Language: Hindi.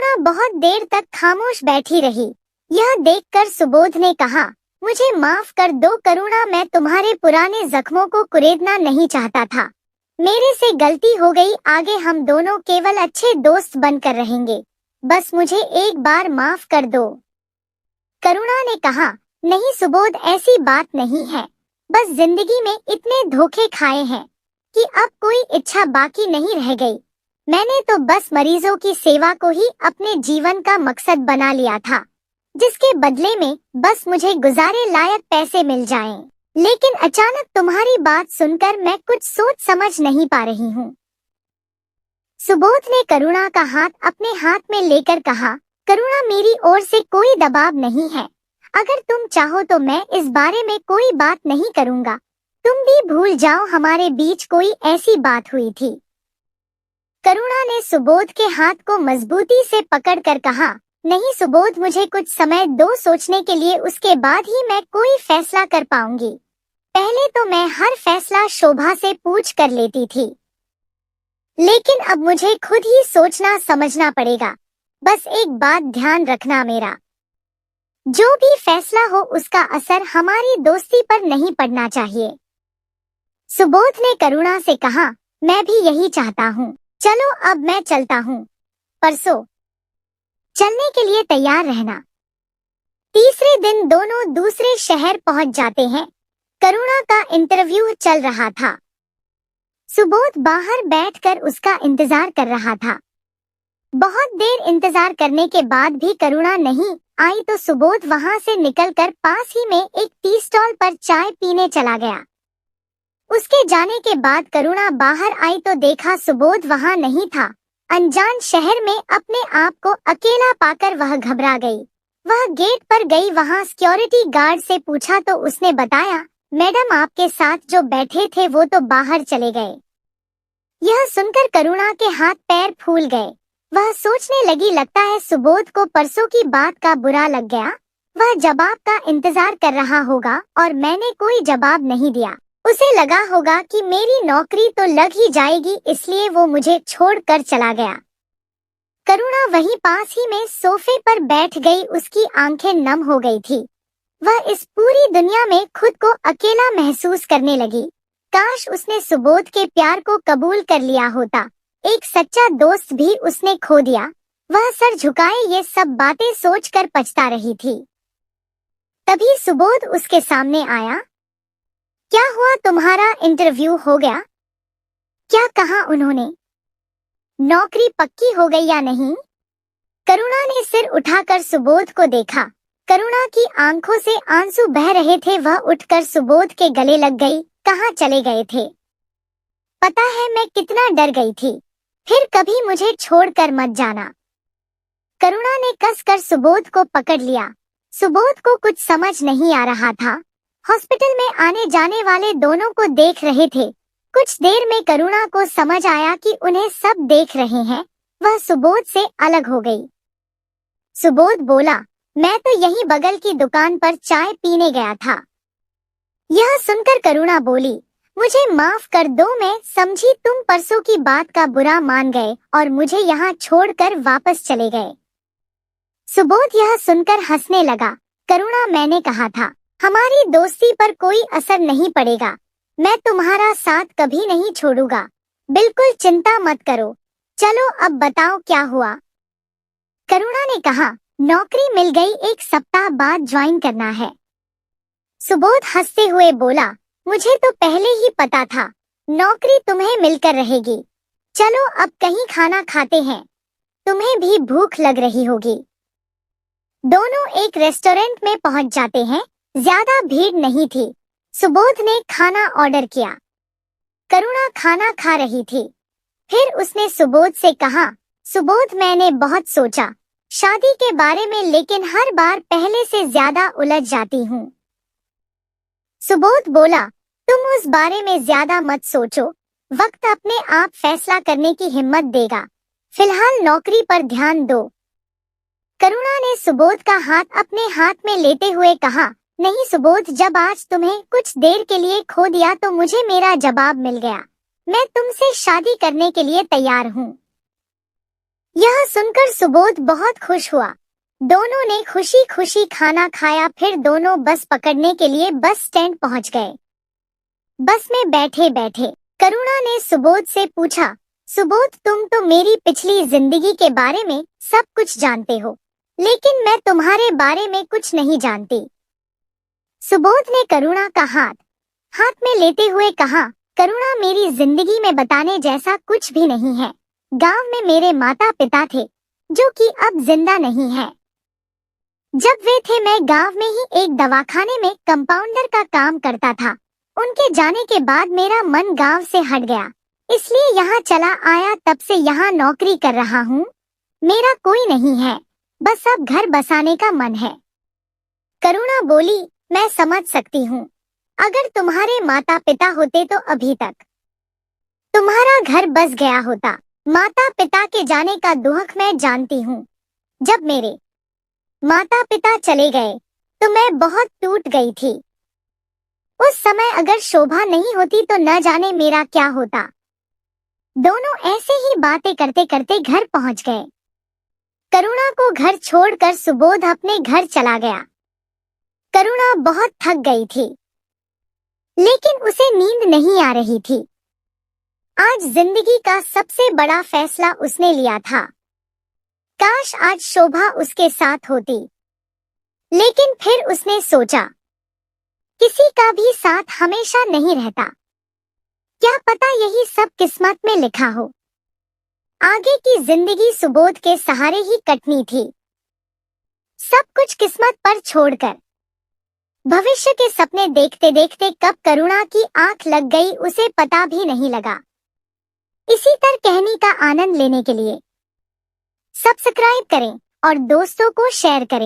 करुणा बहुत देर तक खामोश बैठी रही। यह देखकर सुबोध ने कहा, मुझे माफ कर दो करुणा, मैं तुम्हारे पुराने जख्मों को कुरेदना नहीं चाहता था। मेरे से गलती हो गई, आगे हम दोनों केवल अच्छे दोस्त बनकर रहेंगे। बस मुझे एक बार माफ कर दो। करुणा ने कहा, नहीं सुबोध, ऐसी बात नहीं है। बस जिंदगी में इतने धोखे खाए हैं कि अब कोई इच्छा बाकी नहीं रह गई। मैंने तो बस मरीजों की सेवा को ही अपने जीवन का मकसद बना लिया था, जिसके बदले में बस मुझे गुजारे लायक पैसे मिल जाएं। लेकिन अचानक तुम्हारी बात सुनकर मैं कुछ सोच समझ नहीं पा रही हूँ। सुबोध ने करुणा का हाथ अपने हाथ में लेकर कहा, करुणा, मेरी ओर से कोई दबाव नहीं है। अगर तुम चाहो तो मैं इस बारे में कोई बात नहीं करूँगा। तुम भी भूल जाओ हमारे बीच कोई ऐसी बात हुई थी। करुणा ने सुबोध के हाथ को मजबूती से पकड़कर कहा, नहीं सुबोध, मुझे कुछ समय दो सोचने के लिए, उसके बाद ही मैं कोई फैसला कर पाऊंगी। पहले तो मैं हर फैसला शोभा से पूछ कर लेती थी, लेकिन अब मुझे खुद ही सोचना समझना पड़ेगा। बस एक बात ध्यान रखना, मेरा जो भी फैसला हो उसका असर हमारी दोस्ती पर नहीं पड़ना चाहिए। सुबोध ने करुणा से कहा, मैं भी यही चाहता हूँ। चलो अब मैं चलता हूँ, परसों चलने के लिए तैयार रहना। तीसरे दिन दोनों दूसरे शहर पहुँच जाते हैं। करुणा का इंटरव्यू चल रहा था। सुबोध बाहर बैठकर उसका इंतजार कर रहा था। बहुत देर इंतजार करने के बाद भी करुणा नहीं आई तो सुबोध वहां से निकलकर पास ही में एक टी स्टॉल पर चाय पीने चला गया। उसके जाने के बाद करुणा बाहर आई तो देखा सुबोध वहां नहीं था। अनजान शहर में अपने आप को अकेला पाकर वह घबरा गई। वह गेट पर गई, वहां सिक्योरिटी गार्ड से पूछा तो उसने बताया, मैडम, आपके साथ जो बैठे थे वो तो बाहर चले गए। यह सुनकर करुणा के हाथ पैर फूल गए। वह सोचने लगी, लगता है सुबोध को परसों की बात का बुरा लग गया। वह जवाब का इंतजार कर रहा होगा और मैंने कोई जवाब नहीं दिया। उसे लगा होगा कि मेरी नौकरी तो लग ही जाएगी, इसलिए वो मुझे छोड़कर चला गया। करुणा वहीं पास ही में सोफे पर बैठ गई। उसकी आंखें नम हो गई थी। वह इस पूरी दुनिया में खुद को अकेला महसूस करने लगी। काश उसने सुबोध के प्यार को कबूल कर लिया होता। एक सच्चा दोस्त भी उसने खो दिया। वह सर झुकाए ये सब बातें सोचकर पछता रही थी। तभी सुबोध उसके सामने आया। क्या हुआ, तुम्हारा इंटरव्यू हो गया? क्या कहा उन्होंने? नौकरी पक्की हो गई या नहीं? करुणा ने सिर उठाकर सुबोध को देखा। करुणा की आंखों से आंसू बह रहे थे। वह उठकर सुबोध के गले लग गई। कहाँ चले गए थे? पता है मैं कितना डर गई थी। फिर कभी मुझे छोड़कर मत जाना। करुणा ने कसकर सुबोध को पकड़ लिया। सुबोध को कुछ समझ नहीं आ रहा था। हॉस्पिटल में आने जाने वाले दोनों को देख रहे थे। कुछ देर में करुणा को समझ आया कि उन्हें सब देख रहे हैं। वह सुबोध से अलग हो गई। सुबोध बोला, मैं तो यहीं बगल की दुकान पर चाय पीने गया था। यह सुनकर करुणा बोली, मुझे माफ कर दो, मैं समझी तुम परसों की बात का बुरा मान गए और मुझे यहाँ छोड़कर वापस चले गए। सुबोध यह सुनकर हंसने लगा। करुणा, मैंने कहा था हमारी दोस्ती पर कोई असर नहीं पड़ेगा। मैं तुम्हारा साथ कभी नहीं छोड़ूंगा। बिल्कुल चिंता मत करो। चलो अब बताओ क्या हुआ? करुणा ने कहा, नौकरी मिल गई, 1 सप्ताह बाद ज्वाइन करना है। सुबोध हंसते हुए बोला, मुझे तो पहले ही पता था नौकरी तुम्हें मिलकर रहेगी। चलो अब कहीं खाना खाते हैं, तुम्हें भी भूख लग रही होगी। दोनों एक रेस्टोरेंट में पहुंच जाते हैं। ज्यादा भीड़ नहीं थी। सुबोध ने खाना ऑर्डर किया। करुणा खाना खा रही थी। फिर उसने सुबोध से कहा, सुबोध, मैंने बहुत सोचा शादी के बारे में, लेकिन हर बार पहले से ज्यादा उलझ जाती हूँ। सुबोध बोला, तुम उस बारे में ज्यादा मत सोचो, वक्त अपने आप फैसला करने की हिम्मत देगा। फिलहाल नौकरी पर ध्यान दो। करुणा ने सुबोध का हाथ अपने हाथ में लेते हुए कहा, नहीं सुबोध, जब आज तुम्हें कुछ देर के लिए खो दिया तो मुझे मेरा जवाब मिल गया। मैं तुमसे शादी करने के लिए तैयार हूँ। यह सुनकर सुबोध बहुत खुश हुआ। दोनों ने खुशी खुशी खाना खाया। फिर दोनों बस पकड़ने के लिए बस स्टैंड पहुंच गए। बस में बैठे बैठे करुणा ने सुबोध से पूछा, सुबोध, तुम तो मेरी पिछली जिंदगी के बारे में सब कुछ जानते हो, लेकिन मैं तुम्हारे बारे में कुछ नहीं जानती। सुबोध ने करुणा का हाथ में लेते हुए कहा, करुणा, मेरी जिंदगी में बताने जैसा कुछ भी नहीं है। गांव में मेरे माता पिता थे, जो कि अब जिंदा नहीं है। जब वे थे, मैं गांव में ही एक दवाखाने में कंपाउंडर का काम करता था। उनके जाने के बाद मेरा मन गांव से हट गया, इसलिए यहाँ चला आया। तब से यहाँ नौकरी कर रहा हूँ। मेरा कोई नहीं है, बस अब घर बसाने का मन है। करुणा बोली, मैं समझ सकती हूँ। अगर तुम्हारे माता पिता होते तो अभी तक तुम्हारा घर बस गया होता। माता पिता के जाने का दुख मैं जानती हूँ। जब मेरे माता पिता चले गए तो मैं बहुत टूट गई थी। उस समय अगर शोभा नहीं होती तो न जाने मेरा क्या होता। दोनों ऐसे ही बातें करते करते घर पहुंच गए। करुणा को घर छोड़कर सुबोध अपने घर चला गया। करुणा बहुत थक गई थी, लेकिन उसे नींद नहीं आ रही थी। आज जिंदगी का सबसे बड़ा फैसला उसने लिया था। काश आज शोभा उसके साथ होती। लेकिन फिर उसने सोचा, किसी का भी साथ हमेशा नहीं रहता। क्या पता यही सब किस्मत में लिखा हो। आगे की जिंदगी सुबोध के सहारे ही कटनी थी। सब कुछ किस्मत पर छोड़कर भविष्य के सपने देखते देखते कब करुणा की आंख लग गई उसे पता भी नहीं लगा। इसी तरह कहानी का आनंद लेने के लिए सब्सक्राइब करें और दोस्तों को शेयर करें।